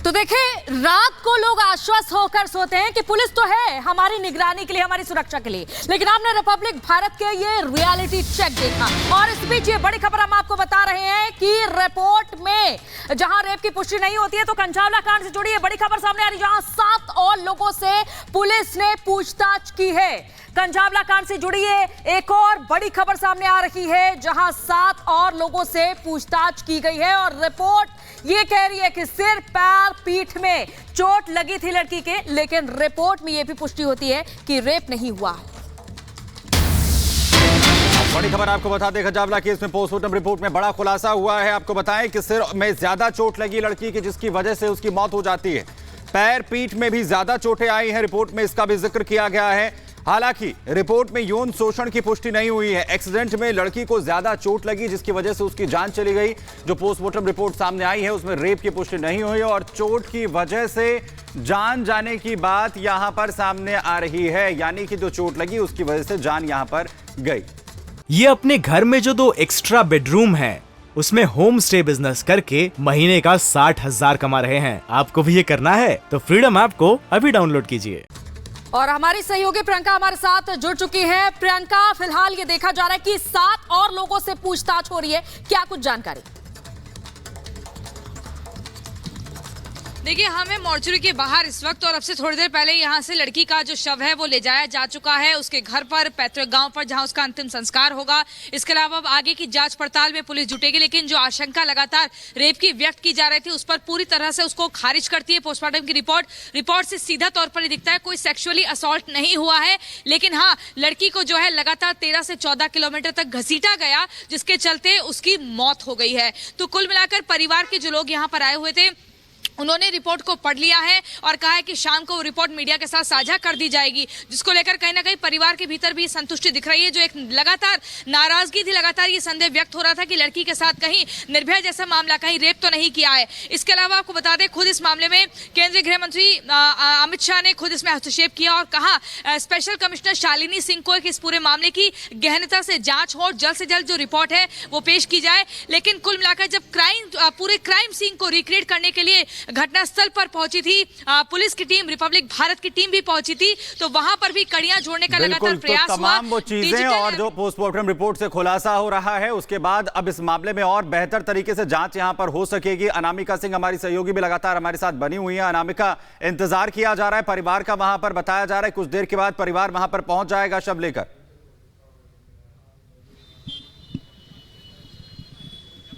तो देखें, रात को लोग आश्वस्त होकर सोते हैं कि पुलिस तो है हमारी निगरानी के लिए, हमारी सुरक्षा के लिए, लेकिन आपने रिपब्लिक भारत के ये रियलिटी चेक देखा। और इस बीच ये बड़ी खबर हम आपको बता रहे हैं कि रिपोर्ट में जहां रेप की पुष्टि नहीं होती है, तो कंचावला कांड से जुड़ी ये बड़ी खबर सामने आ रही है, जहां 7 और लोगों से पुलिस ने पूछताछ की है। कंचावला कांड से जुड़ी ये एक और बड़ी खबर सामने आ रही है, जहां 7 और लोगों से पूछताछ की गई है और रिपोर्ट ये कह रही है कि सिर, पैर, पीठ में चोट लगी थी लड़की के, लेकिन रिपोर्ट में ये भी पुष्टि होती है कि रेप नहीं हुआ है। बड़ी खबर आपको बता दें, कंचावला केस में पोस्टमार्टम रिपोर्ट में बड़ा खुलासा हुआ है। आपको बताएं कि सिर में ज्यादा चोट लगी लड़की की, जिसकी वजह से उसकी मौत हो जाती है। पैर, पीठ में भी ज्यादा चोटें आई हैं, रिपोर्ट में इसका भी जिक्र किया गया है। हालांकि रिपोर्ट में यौन शोषण की पुष्टि नहीं हुई है। एक्सीडेंट में लड़की को ज्यादा चोट लगी, जिसकी वजह से उसकी जान चली गई। जो पोस्टमार्टम रिपोर्ट सामने आई है उसमें रेप की पुष्टि नहीं हुई और चोट की वजह से जान जाने की बात यहां पर सामने आ रही है, यानी कि जो चोट लगी उसकी वजह से जान यहां पर गई। ये अपने घर में जो 2 एक्स्ट्रा बेडरूम हैं, उसमें होम स्टे बिजनेस करके महीने का 60,000 कमा रहे हैं। आपको भी ये करना है तो फ्रीडम ऐप को अभी डाउनलोड कीजिए। और हमारी सहयोगी प्रियंका हमारे साथ जुड़ चुकी है। प्रियंका, फिलहाल ये देखा जा रहा है कि 7 और लोगों से पूछताछ हो रही है, क्या कुछ जानकारी? देखिए, हमें मॉर्चरी के बाहर इस वक्त और अब से थोड़ी देर पहले यहाँ से लड़की का जो शव है वो ले जाया जा चुका है उसके घर पर, पैतृक गांव पर, जहां उसका अंतिम संस्कार होगा। इसके अलावा अब आगे की जांच पड़ताल में पुलिस जुटेगी, लेकिन जो आशंका लगातार रेप की व्यक्त की जा रही थी उस पर पूरी तरह से उसको खारिज करती है पोस्टमार्टम की रिपोर्ट से सीधा तौर पर दिखता है कोई सेक्सुअली असॉल्ट नहीं हुआ है। लेकिन हाँ, लड़की को जो है लगातार 13 से 14 किलोमीटर तक घसीटा गया, जिसके चलते उसकी मौत हो गई है। तो कुल मिलाकर परिवार के जो लोग यहाँ पर आए हुए थे उन्होंने रिपोर्ट को पढ़ लिया है और कहा है कि शाम को वो रिपोर्ट मीडिया के साथ साझा कर दी जाएगी, जिसको लेकर कहीं ना कहीं परिवार के भीतर भी संतुष्टि दिख रही है। जो एक लगातार नाराजगी थी, लगातार ये संदेह व्यक्त हो रहा था कि लड़की के साथ कहीं निर्भया जैसा मामला, कहीं रेप तो नहीं किया है। इसके अलावा आपको बता दें, खुद इस मामले में केंद्रीय गृह मंत्री अमित शाह ने खुद इसमें हस्तक्षेप किया और कहा स्पेशल कमिश्नर शालिनी सिंह को इस पूरे मामले की गहनता से जांच हो, जल्द से जल्द जो रिपोर्ट है वो पेश की जाए। लेकिन कुल मिलाकर जब पूरे क्राइम सीन को रिक्रिएट करने के लिए घटनास्थल पर पहुंची थी पुलिस की टीम, रिपब्लिक भारत की टीम भी पहुंची थी, तो वहां पर भी कड़ियां जोड़ने का लगातार प्रयास हुआ। तमाम वो चीजें और जो पोस्टमार्टम रिपोर्ट से खुलासा हो रहा है, उसके बाद अब इस मामले में और बेहतर तरीके से जांच यहां पर हो सकेगी। अनामिका सिंह हमारी सहयोगी भी लगातार हमारे साथ बनी हुई है। अनामिका, इंतजार किया जा रहा है परिवार का, वहां पर बताया जा रहा है कुछ देर के बाद परिवार वहां पर पहुंच जाएगा शव लेकर।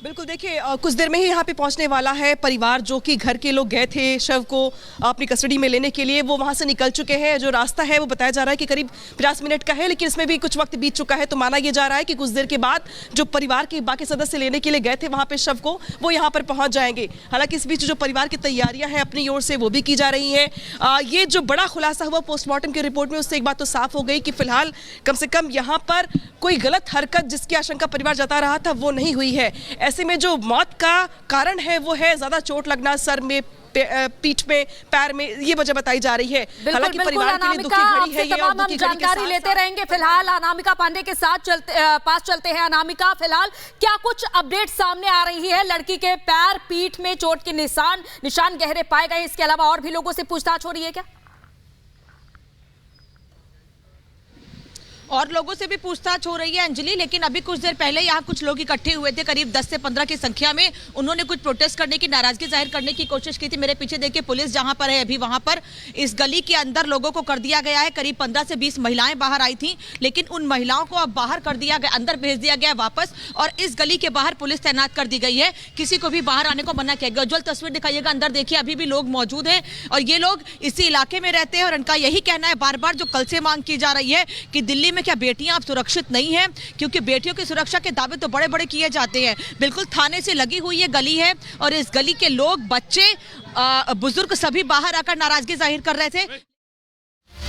बिल्कुल, देखिए कुछ देर में ही यहाँ पे पहुँचने वाला है परिवार। जो कि घर के लोग गए थे शव को अपनी कस्टडी में लेने के लिए, वो वहाँ से निकल चुके हैं। जो रास्ता है वो बताया जा रहा है कि करीब 50 मिनट का है, लेकिन इसमें भी कुछ वक्त बीत चुका है, तो माना यह जा रहा है कि कुछ देर के बाद जो परिवार के बाकी सदस्य लेने के लिए गए थे वहाँ पे शव को, वो यहाँ पर पहुँच जाएंगे। हालांकि इस बीच जो परिवार की तैयारियाँ हैं अपनी ओर से वो भी की जा रही हैं। ये जो बड़ा खुलासा हुआ पोस्टमार्टम की रिपोर्ट में, उससे एक बात तो साफ हो गई कि फिलहाल कम से कम यहाँ पर कोई गलत हरकत जिसकी आशंका परिवार जता रहा था वो नहीं हुई है। ऐसे में जो मौत का कारण है वो है ज्यादा चोट लगना, सर में, पीठ में, पैर में, ये वजह बताई जा रही है। हालांकि परिवार के लिए दुखी घड़ी है ये, और दुखी घड़ी के साथ लेते रहेंगे। फिलहाल अनामिका पांडे के साथ पास चलते हैं। अनामिका, फिलहाल क्या कुछ अपडेट सामने आ रही है? लड़की के पैर, पीठ में चोट के निशान गहरे पाए गए, इसके अलावा और भी लोगों से पूछताछ हो रही है क्या? और लोगों से भी पूछताछ हो रही है अंजलि, लेकिन अभी कुछ देर पहले यहाँ कुछ लोग इकट्ठे हुए थे, करीब 10 से 15 की संख्या में। उन्होंने कुछ प्रोटेस्ट करने की, नाराजगी जाहिर करने की कोशिश की थी। मेरे पीछे देखिए पुलिस जहाँ पर है अभी, वहाँ पर इस गली के अंदर लोगों को कर दिया गया है। करीब 15 से 20 महिलाएं बाहर आई थी, लेकिन उन महिलाओं को अब बाहर कर दिया गया, अंदर भेज दिया गया वापस, और इस गली के बाहर पुलिस तैनात कर दी गई है। किसी को भी बाहर आने को मना किया गया। उज्जवल तस्वीर दिखाइएगा, अंदर देखिए अभी भी लोग मौजूद हैं और ये लोग इसी इलाके में रहते हैं और उनका यही कहना है बार बार, जो कल से मांग की जा रही है कि दिल्ली में क्या बेटियां अब सुरक्षित नहीं है, क्योंकि बेटियों की सुरक्षा के दावे तो बड़े बड़े किए जाते हैं। बिल्कुल थाने से लगी हुई ये गली है और इस गली के लोग, बच्चे, बुजुर्ग सभी बाहर आकर नाराजगी जाहिर कर रहे थे।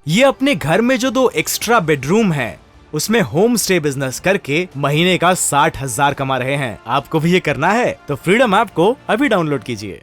ये अपने घर में जो 2 एक्स्ट्रा बेडरूम हैं, उसमें होम स्टे बिजनेस करके महीने का 60,000 कमा रहे हैं। आपको भी ये करना है तो फ्रीडम ऐप को अभी डाउनलोड कीजिए।